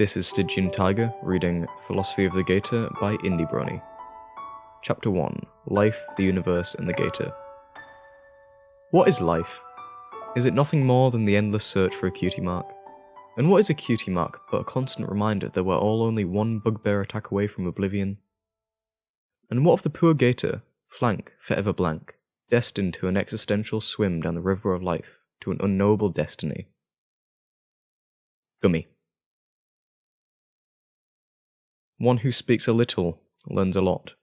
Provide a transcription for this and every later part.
This is Stygian Tiger reading Philosophy of the Gator by IndiBrony. Chapter 1. Life, the Universe, and the Gator. What is life? Is it nothing more than the endless search for a cutie mark? And what is a cutie mark but a constant reminder that we're all only one bugbear attack away from oblivion? And what of the poor gator, flank, forever blank, destined to an existential swim down the river of life, to an unknowable destiny? Gummy. One who speaks a little learns a lot.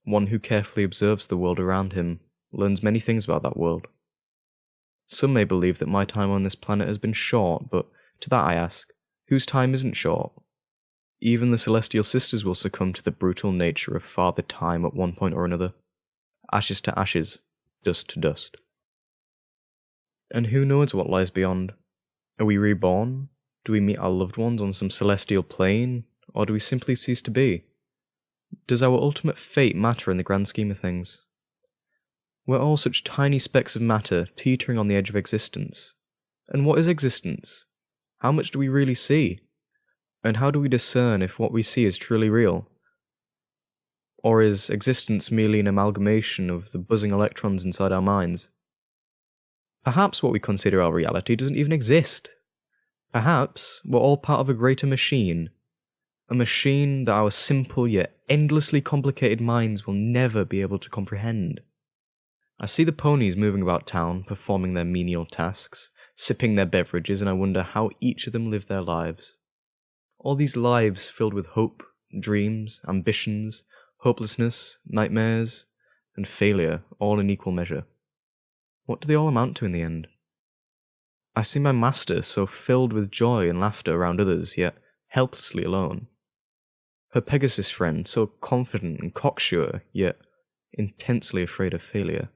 One who carefully observes the world around him learns many things about that world. Some may believe that my time on this planet has been short, but to that I ask, whose time isn't short? Even the celestial sisters will succumb to the brutal nature of Father Time at one point or another. Ashes to ashes, dust to dust. And who knows what lies beyond? Are we reborn? Do we meet our loved ones on some celestial plane? Or do we simply cease to be? Does our ultimate fate matter in the grand scheme of things? We're all such tiny specks of matter teetering on the edge of existence. And what is existence? How much do we really see? And how do we discern if what we see is truly real? Or is existence merely an amalgamation of the buzzing electrons inside our minds? Perhaps what we consider our reality doesn't even exist. Perhaps we're all part of a greater machine. A machine that our simple yet endlessly complicated minds will never be able to comprehend. I see the ponies moving about town, performing their menial tasks, sipping their beverages, and I wonder how each of them live their lives. All these lives filled with hope, dreams, ambitions, hopelessness, nightmares, and failure, all in equal measure. What do they all amount to in the end? I see my master so filled with joy and laughter around others, yet helplessly alone. Her Pegasus friend so confident and cocksure, yet intensely afraid of failure.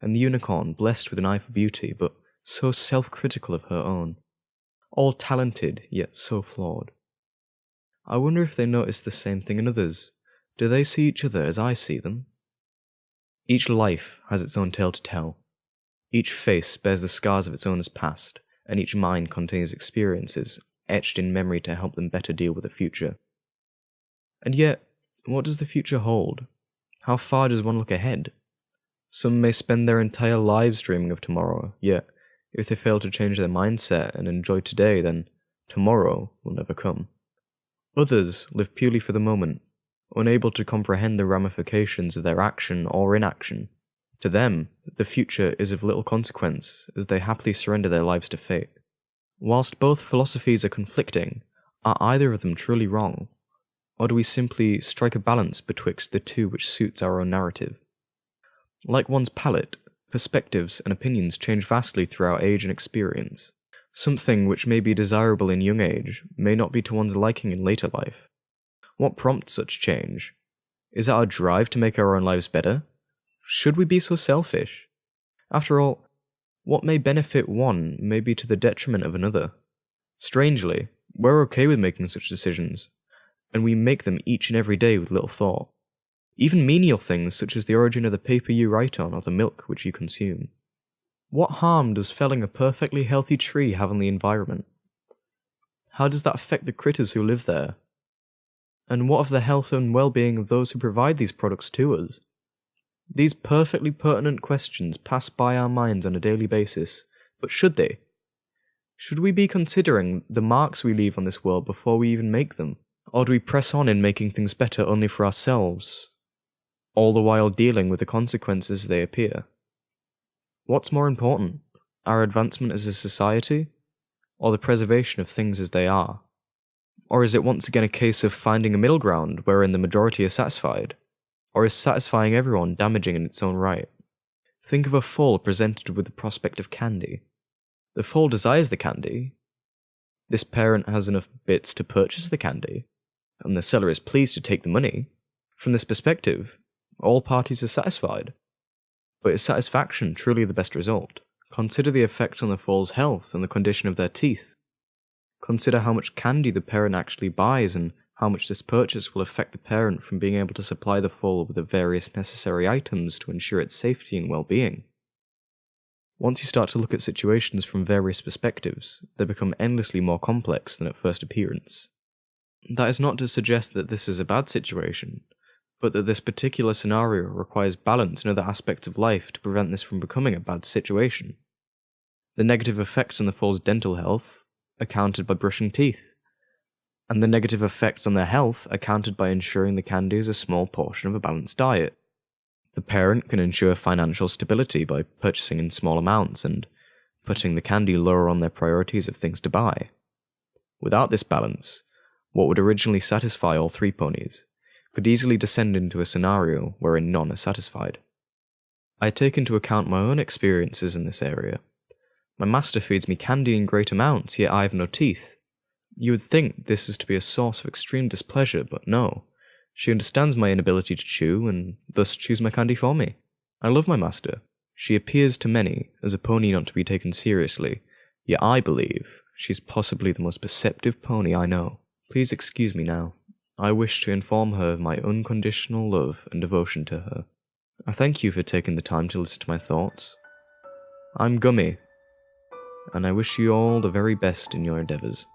And the unicorn blessed with an eye for beauty, but so self-critical of her own. All talented, yet so flawed. I wonder if they notice the same thing in others. Do they see each other as I see them? Each life has its own tale to tell. Each face bears the scars of its owner's past, and each mind contains experiences etched in memory to help them better deal with the future. And yet, what does the future hold? How far does one look ahead? Some may spend their entire lives dreaming of tomorrow, yet, if they fail to change their mindset and enjoy today, then tomorrow will never come. Others live purely for the moment, unable to comprehend the ramifications of their action or inaction. To them, the future is of little consequence, as they happily surrender their lives to fate. Whilst both philosophies are conflicting, are either of them truly wrong? Or do we simply strike a balance betwixt the two which suits our own narrative? Like one's palate, perspectives and opinions change vastly throughout age and experience. Something which may be desirable in young age may not be to one's liking in later life. What prompts such change? Is it our drive to make our own lives better? Should we be so selfish? After all, what may benefit one may be to the detriment of another. Strangely, we're okay with making such decisions, and we make them each and every day with little thought. Even menial things such as the origin of the paper you write on or the milk which you consume. What harm does felling a perfectly healthy tree have on the environment? How does that affect the critters who live there? And what of the health and well-being of those who provide these products to us? These perfectly pertinent questions pass by our minds on a daily basis, but should they? Should we be considering the marks we leave on this world before we even make them? Or do we press on in making things better only for ourselves, all the while dealing with the consequences as they appear? What's more important, our advancement as a society, or the preservation of things as they are? Or is it once again a case of finding a middle ground wherein the majority are satisfied? Or is satisfying everyone damaging in its own right? Think of a foal presented with the prospect of candy. The foal desires the candy. This parent has enough bits to purchase the candy, and the seller is pleased to take the money. From this perspective, all parties are satisfied. But is satisfaction truly the best result? Consider the effects on the foal's health and the condition of their teeth. Consider how much candy the parent actually buys and how much this purchase will affect the parent from being able to supply the foal with the various necessary items to ensure its safety and well-being. Once you start to look at situations from various perspectives, they become endlessly more complex than at first appearance. That is not to suggest that this is a bad situation, but that this particular scenario requires balance in other aspects of life to prevent this from becoming a bad situation. The negative effects on the foal's dental health are countered by brushing teeth, and the negative effects on their health are countered by ensuring the candy is a small portion of a balanced diet. The parent can ensure financial stability by purchasing in small amounts and putting the candy lower on their priorities of things to buy. Without this balance, what would originally satisfy all three ponies could easily descend into a scenario wherein none are satisfied. I take into account my own experiences in this area. My master feeds me candy in great amounts, yet I have no teeth. You would think this is to be a source of extreme displeasure, but no. She understands my inability to chew, and thus chews my candy for me. I love my master. She appears to many as a pony not to be taken seriously, yet I believe she's possibly the most perceptive pony I know. Please excuse me now. I wish to inform her of my unconditional love and devotion to her. I thank you for taking the time to listen to my thoughts. I'm Gummy, and I wish you all the very best in your endeavours.